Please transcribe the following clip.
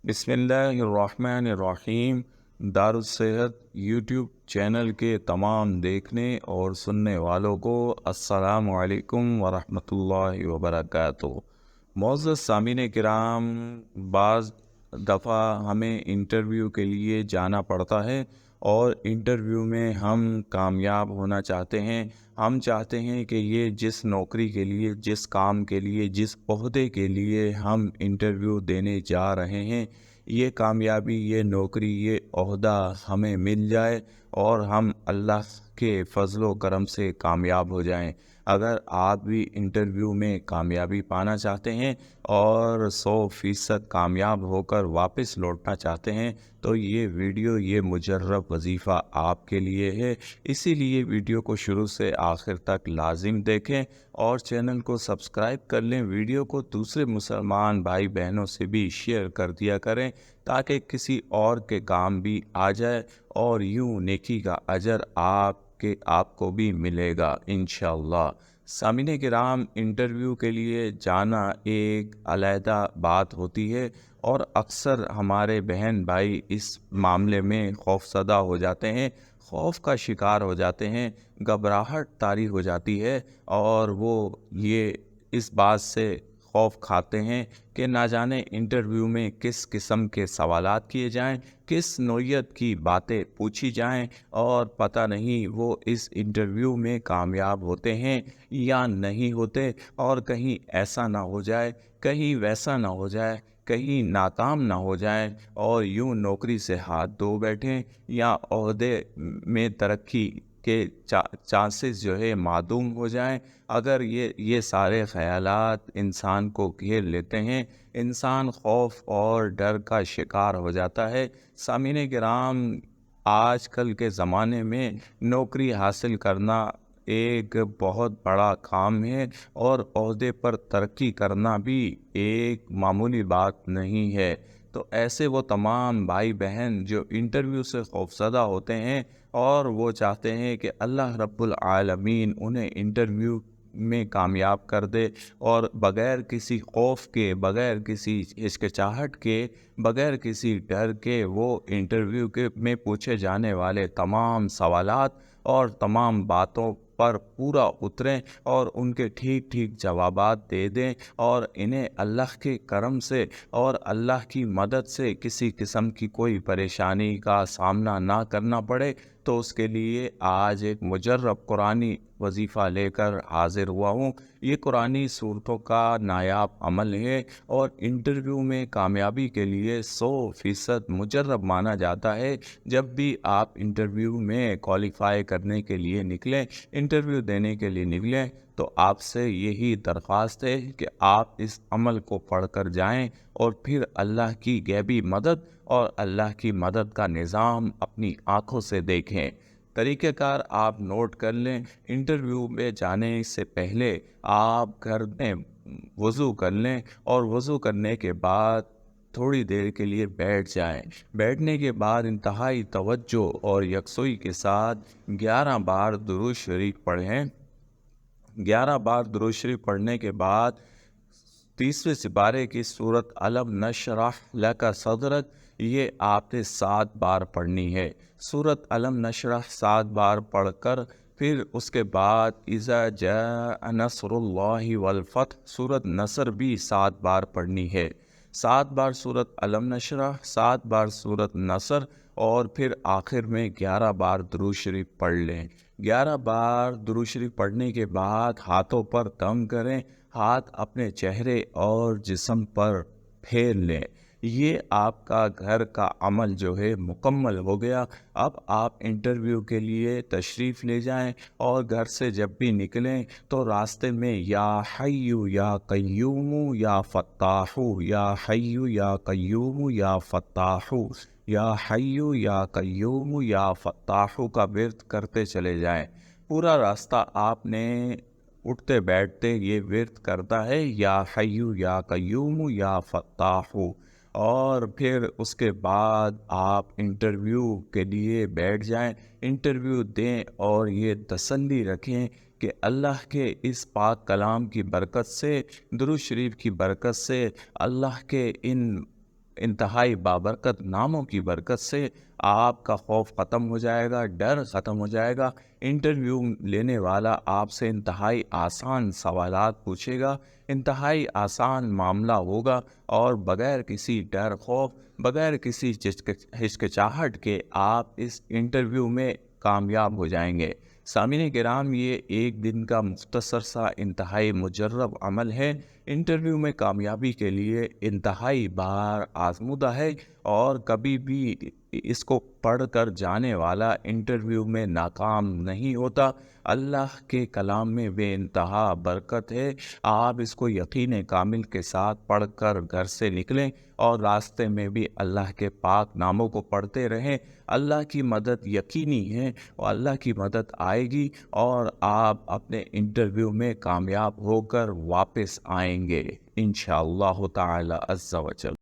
بسم اللہ الرحمن الرحیم۔ دارالصحت یوٹیوب چینل کے تمام دیکھنے اور سننے والوں کو السلام علیکم ورحمۃ اللہ وبرکاتہ۔ معزز سامعین کرام، بعض دفعہ ہمیں انٹرویو کے لیے جانا پڑتا ہے اور انٹرویو میں ہم کامیاب ہونا چاہتے ہیں۔ ہم چاہتے ہیں کہ یہ جس نوکری کے لیے، جس کام کے لیے، جس عہدے کے لیے ہم انٹرویو دینے جا رہے ہیں، یہ کامیابی، یہ نوکری، یہ عہدہ ہمیں مل جائے اور ہم اللہ کے فضل و کرم سے کامیاب ہو جائیں۔ اگر آپ بھی انٹرویو میں کامیابی پانا چاہتے ہیں اور 100% کامیاب ہو کر واپس لوٹنا چاہتے ہیں تو یہ ویڈیو، یہ مجرب وظیفہ آپ کے لیے ہے۔ اسی لیے ویڈیو کو شروع سے آخر تک لازم دیکھیں اور چینل کو سبسکرائب کر لیں۔ ویڈیو کو دوسرے مسلمان بھائی بہنوں سے بھی شیئر کر دیا کریں تاکہ کسی اور کے کام بھی آ جائے اور یوں نیکی کا اجر آپ کو بھی ملے گا انشاءاللہ۔ سامعین کرام، انٹرویو کے لیے جانا ایک علیحدہ بات ہوتی ہے اور اکثر ہمارے بہن بھائی اس معاملے میں خوف زدہ ہو جاتے ہیں، خوف کا شکار ہو جاتے ہیں، گھبراہٹ طاری ہو جاتی ہے اور وہ یہ اس بات سے خوف کھاتے ہیں کہ نہ جانے انٹرویو میں کس قسم کے سوالات کیے جائیں، کس نوعیت کی باتیں پوچھی جائیں، اور پتہ نہیں وہ اس انٹرویو میں کامیاب ہوتے ہیں یا نہیں ہوتے، اور کہیں ایسا نہ ہو جائے، کہیں ویسا نہ ہو جائے، کہیں ناکام نہ ہو جائیں اور یوں نوکری سے ہاتھ دھو بیٹھیں یا عہدے میں ترقی کے چانسز جو ہے معدوم ہو جائیں۔ اگر یہ سارے خیالات انسان کو گھیر لیتے ہیں، انسان خوف اور ڈر کا شکار ہو جاتا ہے۔ سامعین کرام، آج کل کے زمانے میں نوکری حاصل کرنا ایک بہت بڑا کام ہے اور عہدے پر ترقی کرنا بھی ایک معمولی بات نہیں ہے۔ تو ایسے وہ تمام بھائی بہن جو انٹرویو سے خوفزدہ ہوتے ہیں اور وہ چاہتے ہیں کہ اللہ رب العالمین انہیں انٹرویو میں کامیاب کر دے اور بغیر کسی خوف کے، بغیر کسی ہچکچاہٹ کے، بغیر کسی ڈر کے وہ انٹرویو میں پوچھے جانے والے تمام سوالات اور تمام باتوں پر پورا اتریں اور ان کے ٹھیک ٹھیک جوابات دے دیں اور انہیں اللہ کے کرم سے اور اللہ کی مدد سے کسی قسم کی کوئی پریشانی کا سامنا نہ کرنا پڑے، تو اس کے لیے آج ایک مجرب قرآنی وظیفہ لے کر حاضر ہوا ہوں۔ یہ قرآنی صورتوں کا نایاب عمل ہے اور انٹرویو میں کامیابی کے لیے 100% مجرب مانا جاتا ہے۔ جب بھی آپ انٹرویو میں کوالیفائی کرنے کے لیے نکلیں، انٹرویو دینے کے لیے نکلیں، تو آپ سے یہی درخواست ہے کہ آپ اس عمل کو پڑھ کر جائیں اور پھر اللہ کی غیبی مدد اور اللہ کی مدد کا نظام اپنی آنکھوں سے دیکھیں۔ طریقہ کار آپ نوٹ کر لیں۔ انٹرویو میں جانے سے پہلے آپ گھر میں وضو کر لیں اور وضو کرنے کے بعد تھوڑی دیر کے لیے بیٹھ جائیں۔ بیٹھنے کے بعد انتہائی توجہ اور یکسوئی کے ساتھ 11 بار درود شریف پڑھیں۔ 11 بار درود شریف پڑھنے کے بعد 30ویں سپارے کی سورت الم نشرح لک صدرک، یہ آپ نے 7 بار پڑھنی ہے۔ سورت الم نشرح 7 بار پڑھ کر پھر اس کے بعد اذا جاء نصر اللہ والفتح، سورت نصر بھی 7 بار پڑھنی ہے۔ 7 بار سورت الم نشرح، 7 بار سورت نصر، اور پھر آخر میں 11 بار درود شریف پڑھ لیں۔ 11 بار درود شریف پڑھنے کے بعد ہاتھوں پر دم کریں، ہاتھ اپنے چہرے اور جسم پر پھیر لیں۔ یہ آپ کا گھر کا عمل جو ہے مکمل ہو گیا۔ اب آپ انٹرویو کے لیے تشریف لے جائیں اور گھر سے جب بھی نکلیں تو راستے میں یا حی یا قیوم یا فتاح، یا حی یا قیوم یا فتاح، یا حی یا قیوم یا فتاح کا ورد کرتے چلے جائیں۔ پورا راستہ آپ نے اٹھتے بیٹھتے یہ ورد کرتا ہے، یا حی یا قیوم یا فتاح، اور پھر اس کے بعد آپ انٹرویو کے لیے بیٹھ جائیں، انٹرویو دیں اور یہ تسلی رکھیں کہ اللہ کے اس پاک کلام کی برکت سے، درود شریف کی برکت سے، اللہ کے ان انتہائی بابرکت ناموں کی برکت سے آپ کا خوف ختم ہو جائے گا، ڈر ختم ہو جائے گا۔ انٹرویو لینے والا آپ سے انتہائی آسان سوالات پوچھے گا، انتہائی آسان معاملہ ہوگا، اور بغیر کسی ڈر خوف، بغیر کسی ہچکچاہٹ کے آپ اس انٹرویو میں کامیاب ہو جائیں گے۔ سامعین کرام، یہ ایک دن کا مختصر سا انتہائی مجرب عمل ہے، انٹرویو میں کامیابی کے لیے انتہائی بار آزمودہ ہے، اور کبھی بھی اس کو پڑھ کر جانے والا انٹرویو میں ناکام نہیں ہوتا۔ اللہ کے کلام میں بے انتہا برکت ہے، آپ اس کو یقین کامل کے ساتھ پڑھ کر گھر سے نکلیں، اور راستے میں بھی اللہ کے پاک ناموں کو پڑھتے رہیں۔ اللہ کی مدد یقینی ہے، اور اللہ کی مدد آئے گی، اور آپ اپنے انٹرویو میں کامیاب ہو کر واپس آئیں گے انشاءاللہ تعالی عز و جل۔